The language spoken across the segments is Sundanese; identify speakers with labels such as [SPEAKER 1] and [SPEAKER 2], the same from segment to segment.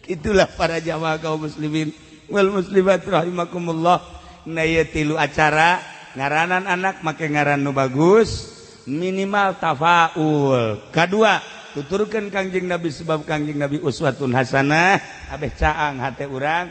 [SPEAKER 1] Itulah para jamaah kaum muslimin wal muslimat rahimakumullah. Naya tilu acara ngaranan anak make ngaran nu bagus minimal tafaul. Kadua tuturkeun Kangjeng Nabi sebab Kangjeng Nabi uswatun hasanah. Abeh caang hate urang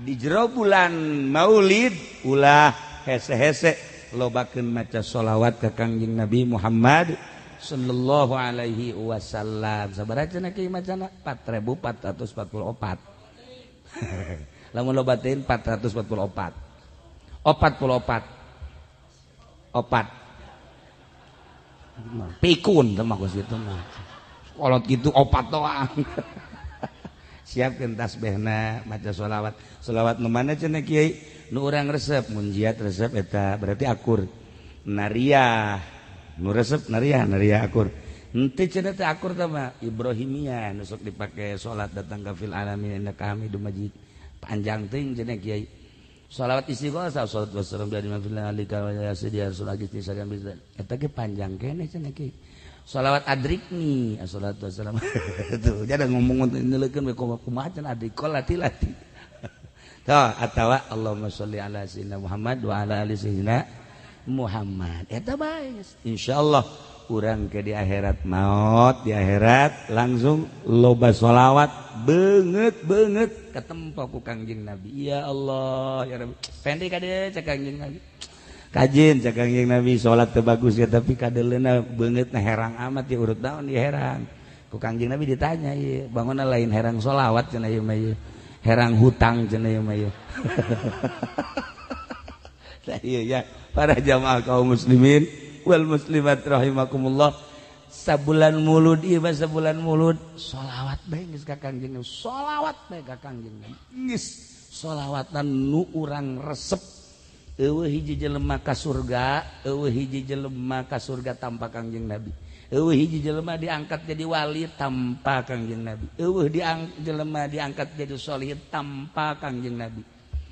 [SPEAKER 1] di jero bulan Maulid ulah hese-hese lobakeun maca sholawat ka Kangjeng Nabi Muhammad sallallahu alaihi wasallam. Sabaraha cenah kieu macana 4444. Lamun lobatin 444. 44. Opat. Pikun teh mah geus kitu mah. Kolot kitu opat doang. Siapkeun tasbihna maca sholawat. Sholawat nu mana cenah kiai? Nu urang resep mun jiat resep eta berarti akur. Nariyah nu resep nariah akur henteu cenah teh akur teh mah Ibrahimiyah nu sok dipake salat datang ka fil alamin innaka Hamidum Majid panjang teuing cenah kiai shalawat istighotsah salat wassalamu ala nabiyyina alika wa yasidiyar sulagi tisarian bisa eta ge panjang keneh cenah kiai shalawat adrikni assalatu wassalamu tuh jadi ngomong neuleukeun we kumaha cenah adrik lati-lati tah atawa Allahumma sholli ala sayyidina Muhammad wa ala ali sayyidina Muhammad eta bae insyaallah urang ke di akhirat maut di akhirat langsung loba sholawat beungeut katempo ku Kangjeng Nabi ya Allah ya Rabbi pende kade cak Kangjeng Nabi kajin cak Kangjeng Nabi salat teu bagus ya tapi kadeleuna beungeutna herang amat ya urut naon di herang ku Kangjeng Nabi ditanya ieu bangunna lain herang sholawat cenah ieu mah ieu herang hutang cenah ieu mah ieu iya ya para jamaah kaum muslimin wal muslimat rahimakumullah sabulan mulud ieu mah sabulan mulud sholawat bae geus ka Kangjeng Nabi sholawat bae ka Kangjeng Nabi geus sholawatan nu urang resep eueuh hiji jelema ka surga eueuh hiji jelema ka surga tanpa Kangjeng Nabi eueuh hiji jelema diangkat jadi wali tanpa Kangjeng Nabi eueuh jelema diangkat jadi sholihid tanpa Kangjeng Nabi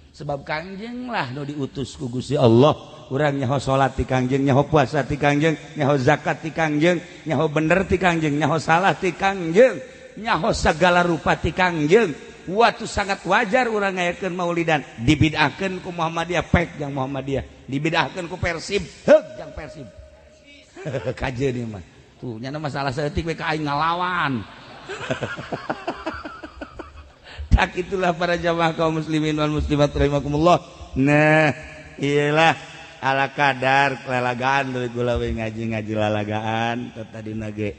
[SPEAKER 1] sebab Kangjeng lah nu diutus ku Gusti Allah urang nyaho salat ti Kangjeng nyaho puasa ti Kangjeng nyaho zakat ti Kangjeng nyaho bener ti Kangjeng nyaho salah ti Kangjeng nyaho sagala rupa ti Kangjeng watu sangat wajar urang ngayakeun maulidan dibid'ahkeun ku Muhammadiyah pek jang Muhammadiyah dibid'ahkeun ku Persib heug jang Persib kajeun ieu mah tuh nya masalah saeutik we ka aing ngalawan tak itulah para jamaah kaum muslimin wal muslimat rahimakumullah. Nah, iyalah ala kadar lalagaan dari gula we ngaji lalagaan tadi nage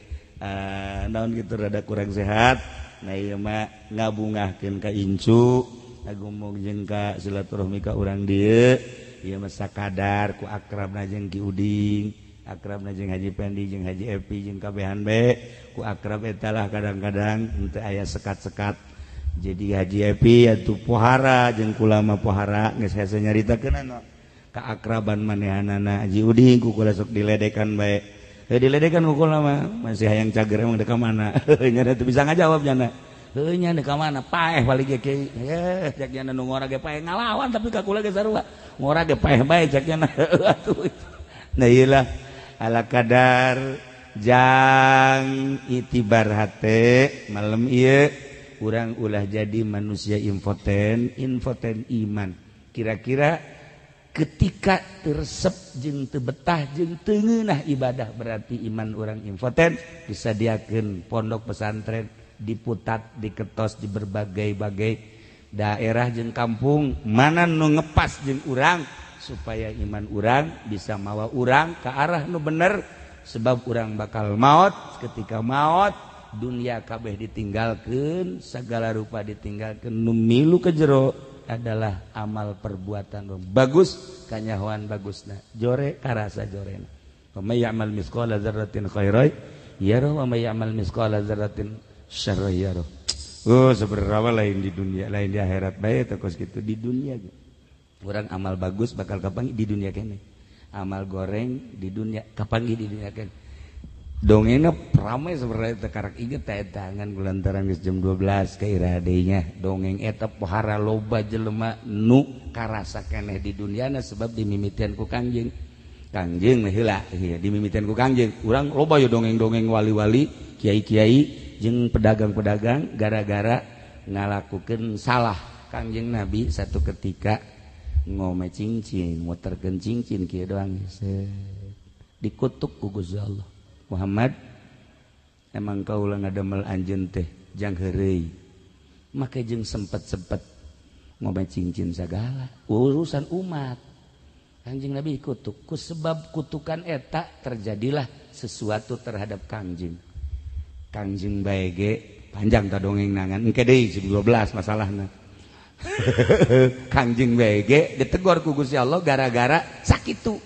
[SPEAKER 1] naon gitu rada kurang sehat. Nah ieu mah ngabungahkeun ka incu ngagumung jeung ka silaturahmi ka urang dieu ieu mah sakadar ku akrabna jeung Ki Uding akrabna jeung Haji Pendi jeung Haji Epi jeung kabehan be ku akrab eta lah kadang-kadang henteu aya sekat-sekat. Jadi Haji Epi atuh pohara jeung kulama pohara geus hese nyaritakeunana kaakraban manehanana Haji Uding ku kula sok diledekan bae. Diledekan ku kulama masih hayang cager emang deka mana. Nya teu bisa ngajawab nya. Heuh nya deka mana? Paeh balik ge kieu. Cek nya nu ngora ge paeh ngalawan tapi ka kula ge sarua. Ngora ge paeh bae cek nya. Atuh. Nah ieulah ala kadar jang itibar hate malam ieu urang ulah jadi manusia infoten iman kira-kira ketika tersep jeung teu betah jeung teu ngeunah ibadah berarti iman urang infoten disadiakeun pondok pesantren diputat diketos di berbagai-bagai daerah jeung kampung mana nu ngepas jeung urang supaya iman urang bisa mawa urang ke arah nu bener sebab urang bakal maot ketika maot dunia kabeh ditinggalkeun segala rupa ditinggalkeun nu milu ke jero adalah amal perbuatan bagus kanyahoan bagusna jore karasa jorena wa may ya'mal misqala dzarratin khairan yarah wa may ya'mal misqala dzarratin syarran yarah seberapa lain di dunia lain di akhirat bae teh kos kitu di dunia urang amal bagus bakal kapanggih di dunia kene amal goreng di dunia kapanggih di dunia kene dongengna ramai sebenarnya tekarak inget tangan gulantaran geus jam 12 kaira deui dongeng eta pohara loba jelema nu karasa keneh di duniana sebab dimimitian ku Kangjeng heula dimimitian ku Kangjeng urang loba ya dongeng-dongeng wali-wali kiai-kiai jeung pedagang-pedagang gara-gara ngalakukeun salah Kangjeng Nabi satu ketika ngome cincin muterkeun cincin kieu doang dikutuk ku Gusti Allah. Muhammad emang kaula ngadamel anjeun teh jang heureuy make jeung sempet-sempet ngome cincin sagala urusan umat. Kangjeng Nabi dikutuk ku sebab kutukan eta terjadilah sesuatu terhadap Kangjeng. Kangjeng bae ge panjang ta dongeng nangan engke deui 12 masalahna. Kangjeng bae ge ditegur ku Gusti Allah gara-gara sakitu.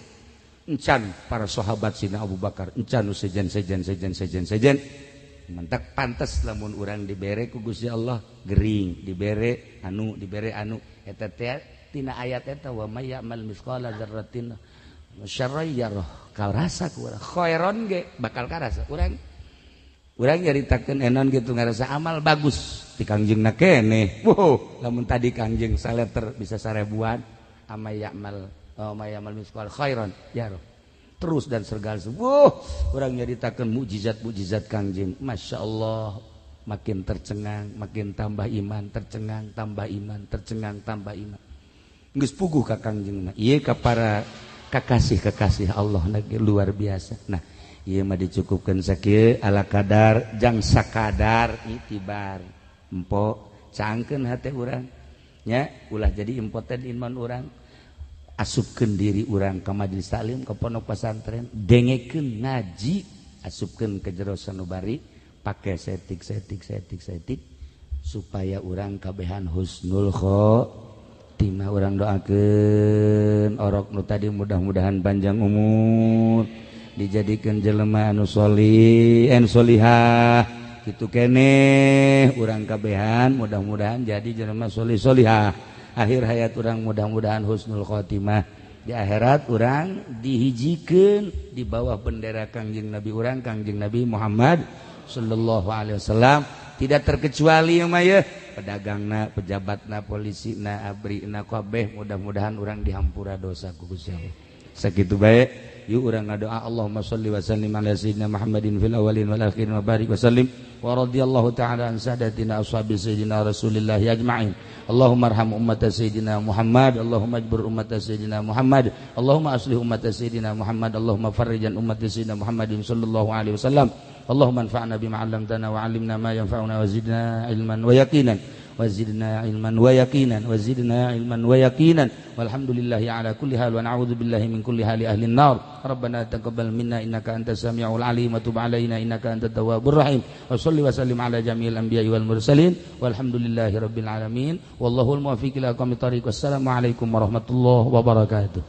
[SPEAKER 1] Encan para sahabat Sina Abu Bakar encan sejen mentak pantes lamun urang dibere ku Gusti Allah gering dibere anu eta teh tina ayat eta wa may ya'mal misqala dzarratin syarran yarah karasa ku urang khairon ge bakal karasa urang nyaritakeun enon gitu ngarasa amal bagus ti Kangjengna keneh. Lamun tadi Kangjeng saleter bisa 1000-an amay ya'mal misqal khairan yarah terus dan segala urang nyaritakeun mukjizat Kangjeng. Masya Allah makin tercengang makin tambah iman tercengang tambah iman geus puguh ka Kangjengna ieu ka para kakasih Allah lagi luar biasa. Nah ieu mah dicukupkeun sakieu ala kadar jang sakadar itibar empo caangkeun hate urang nya ulah jadi impoten iman urang asupkeun diri urang ka majelis taklim ka pondok pesantren dengekeun ngaji asupkeun ke jero sanubari pake setik supaya urang kabehan husnul khotimah. Urang doakeun orok nu tadi mudah-mudahan panjang umur dijadikan jelema anu solihah kitu keneh urang kabehan mudah-mudahan jadi jelema solihah akhir hayat urang mudah-mudahan husnul khotimah di akhirat urang dihijikeun di bawah bendera Kangjeng Nabi urang Kangjeng Nabi Muhammad sallallahu alaihi wasallam tidak terkecuali ya mah pedagangna pejabatna polisina abrina kabeh mudah-mudahan urang dihampura dosa ku Gusti Allah sakitu bae. Yuk urang ngadoa Allahumma sholli wa sallim ala sayyidina Muhammadin fil awwalin wal akhirin wa barik wa sallim wa radhiyallahu ta'ala an sadatina ashabi sayyidina Rasulillah ajma'in. Allahumma arham ummata sayyidina Muhammad, Allahumma ajbur ummata sayyidina Muhammad, Allahumma aslih ummata sayyidina Muhammad, Allahumma farrijan ummata sayyidina Muhammadin sallallahu alaihi wasallam. Allahumma anfa'na bima 'allamtana wa 'allimna ma yanfa'una wa zidna ilman wa yaqinan. وزدنا علما ويقينا وزدنا علما ويقينا والحمد لله على كل حال ونعوذ بالله من كل حال أهل النار. ربنا تقبل منا إنك أنت السميع العليم وتب علينا إنك أنت التواب الرحيم وصل وسلم على جميع الأنبياء والمرسلين والحمد لله رب العالمين والله الموفق إلى أقوم الطريق والسلام عليكم ورحمة الله وبركاته.